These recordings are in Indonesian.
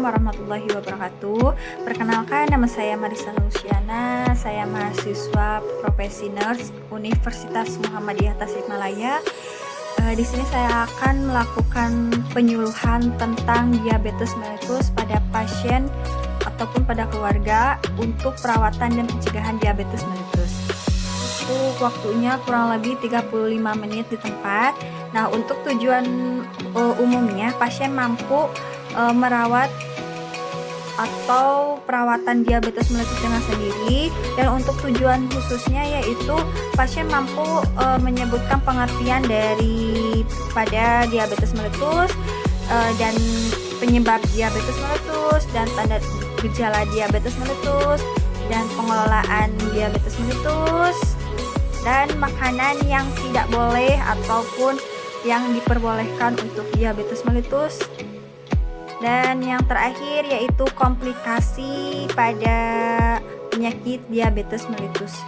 warahmatullahi wabarakatuh. Perkenalkan, nama saya Marisa Luciana. Saya mahasiswa profesi nurse Universitas Muhammadiyah Tasikmalaya. Di sini saya akan melakukan penyuluhan tentang diabetes mellitus pada pasien ataupun pada keluarga untuk perawatan dan pencegahan diabetes mellitus. Untuk waktunya kurang lebih 35 menit di tempat. Nah, untuk tujuan umumnya pasien mampu merawat atau perawatan diabetes mellitus dengan sendiri, dan untuk tujuan khususnya yaitu pasien mampu menyebutkan pengertian daripada diabetes mellitus dan penyebab diabetes mellitus dan tanda gejala diabetes mellitus dan pengelolaan diabetes mellitus dan makanan yang tidak boleh ataupun yang diperbolehkan untuk diabetes mellitus. Dan yang terakhir yaitu komplikasi pada penyakit diabetes mellitus.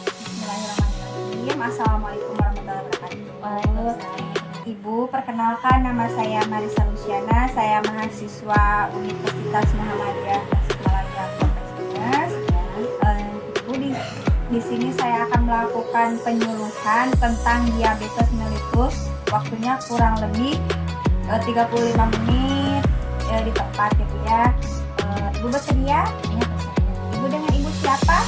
Bismillahirrahmanirrahim. Assalamualaikum warahmatullahi wabarakatuh. Ibu, perkenalkan, nama saya Marisa Luciana. Saya mahasiswa Universitas Muhammadiyah Tasikmalaya. Di sini saya akan melakukan penyuluhan tentang diabetes mellitus. Waktunya kurang lebih 35 menit di tempat ya Bu ya. Ibu bersedia? Ya, bersedia. Ibu dengan ibu siapa?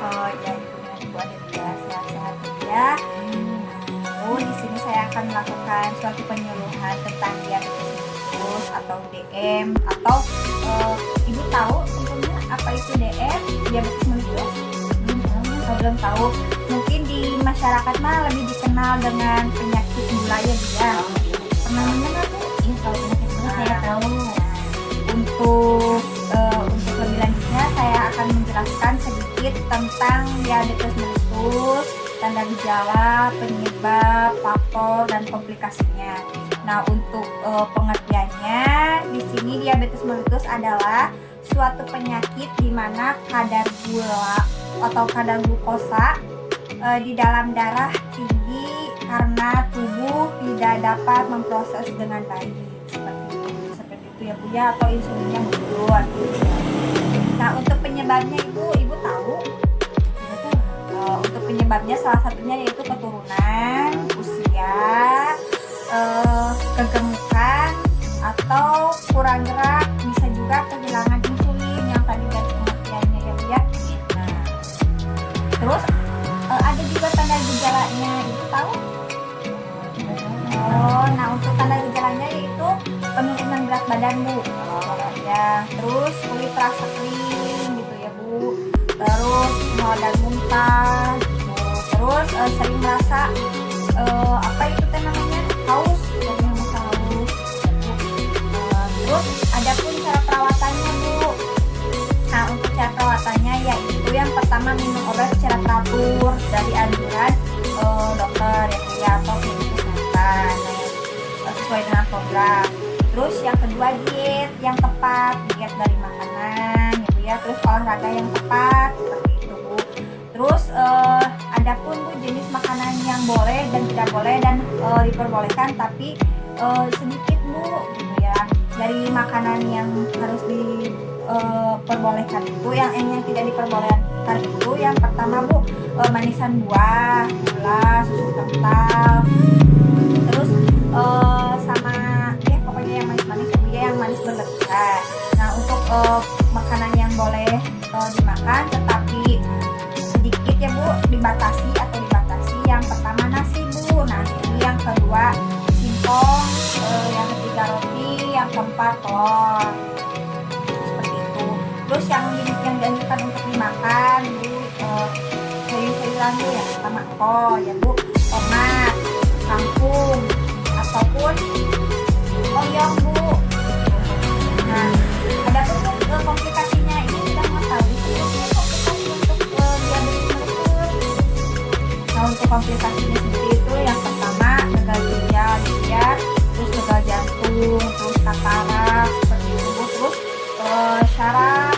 Oh ya, ibu dengan ibu ada dia. Sehat-sehat ya. Di sini saya akan melakukan suatu penyuluhan tentang diabetes mellitus atau DM, atau ibu tahu tentunya apa itu DM, diabetes mellitus? Belum tahu. Mungkin di masyarakat mah lebih dikenal dengan penyakit gula ya Bu ya. Pernah dengar Bu? Iya, kalau penyakit gula saya tahu. Untuk lebih lanjutnya saya akan menjelaskan sedikit tentang diabetes mellitus, tanda gejala, penyebab, faktor, dan komplikasinya. Nah, untuk pengertiannya, di sini diabetes mellitus adalah suatu penyakit di mana kadar gula atau kadar glukosa di dalam darah tinggi karena tubuh tidak dapat memproses dengan baik. Seperti itu ya Bu ya, atau insulinnya mundur. Nah, untuk penyebabnya ibu tahu? Untuk penyebabnya salah satunya yaitu keturunan, usia, kegemukan, atau kurang gerak, bisa juga kehilangan insulin yang tadi dari pengertiannya ya Bu ya. Nah, terus ada juga tanda gejalanya, ibu tahu? Nah, untuk tanda gejalanya yaitu penurunan berat badan Bu. Ya, terus kulit terasa kering gitu ya Bu. Terus mual dan muntah gitu. Terus sering merasa apa itu namanya, haus, sering merasa haus. Terus ada pun cara perawatannya Bu. Nah, untuk cara perawatannya yaitu yang pertama minum obat secara teratur dari anjuran dokter ya atau klinik kesehatan sesuai dengan program. Terus yang kedua diet yang tepat, diet dari makanan ya Bu ya. Terus olahraga yang tepat seperti itu Bu. Terus ada pun Bu jenis makanan yang boleh dan tidak boleh dan diperbolehkan, tapi sedikit Bu gitu ya. Dari makanan yang harus diperbolehkan itu, yang tidak diperbolehkan itu yang pertama Bu, manisan buah, gula, susu kental, terus sama ya pokoknya yang manis-manis ya, yang manis berlebihan. Nah, untuk makanan yang boleh dimakan tetapi sedikit ya Bu, dibatasi. Yang pertama nasi Bu, yang kedua singkong, yang ketiga roti, yang keempat telur. Seperti itu. Terus yang dianjurkan untuk dimakan Bu, sayur-sayuran Bu, yang pertama ya Bu, tomat, kangkung, ataupun oyong Bu. Nah, ada pun komplikasinya, ini kita mengetahui sebetulnya komplikasi untuk diabetes mellitus. Nah, untuk komplikasinya sendiri itu yang pertama gagal ginjal ya, terus gagal jantung, terus katarak seperti itu Bu. Terus syaraf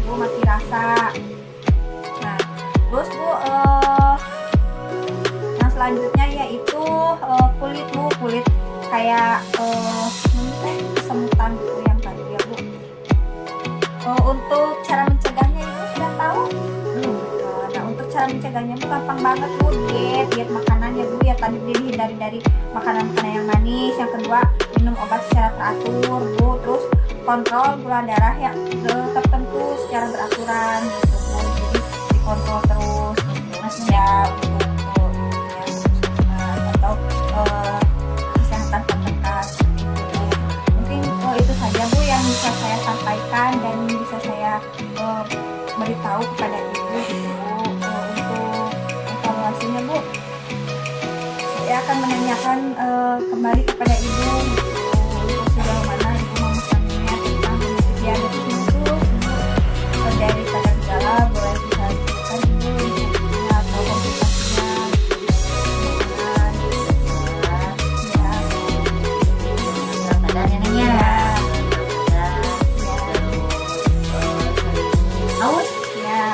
Bu, mati rasa. Nah, terus Bu yang selanjutnya yaitu kulit Bu, kulit kayak kesemutan gitu yang tadi ya Bu. Untuk cara mencegahnya Ibu sudah tahu? Belum. Nah, untuk cara mencegahnya Bu gampang banget Bu, diet makanan ya Bu ya, tadi dihindari dari makanan-makanan yang manis. Yang kedua, minum obat secara teratur Bu, terus kontrol gula darah yang tertentu secara beraturan gitu Bu, jadi dikontrol terus gitu ya untuk ya, atau kesehatan terdekat gitu. Mungkin itu saja Bu yang bisa saya sampaikan dan bisa saya beritahu kepada Ibu gitu. Untuk evaluasinya Bu, saya akan menanyakan kembali kepada Ibu gitu, untuk sejauh mana Ibu memahaminya tentang penyakit diabetes mellitus. Dari tanda gejala boleh bisa ceritakan Ibu ya, atau komplikasinya ya. Berat badannya nih ya. Haus Ya,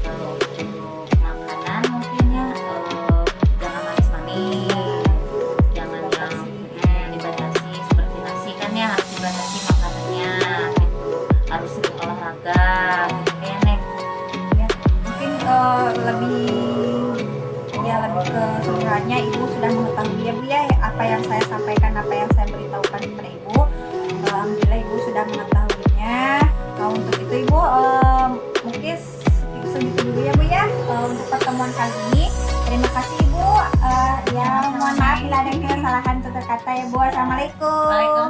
kalau untuk makanan mungkin ya jangan manis-manis, jangan yang dibatasi seperti nasi kan ya, harus dibatasi makanannya gitu, harus sering olahraga gitu kayak Nek. ya. Mungkin lebih ke sebenarnya Ibu sudah mengetahui ya Bu ya apa yang saya sampaikan, apa yang saya beritahukan kepada Ibu. Alhamdulillah Ibu sudah mengetahuinya. Nah, untuk itu Ibu mungkin segitu dulu ya Bu ya untuk pertemuan kali ini. Terima kasih Ibu. Ya mohon maaf bila ada kesalahan tutur kata ya Bu. Assalamualaikum.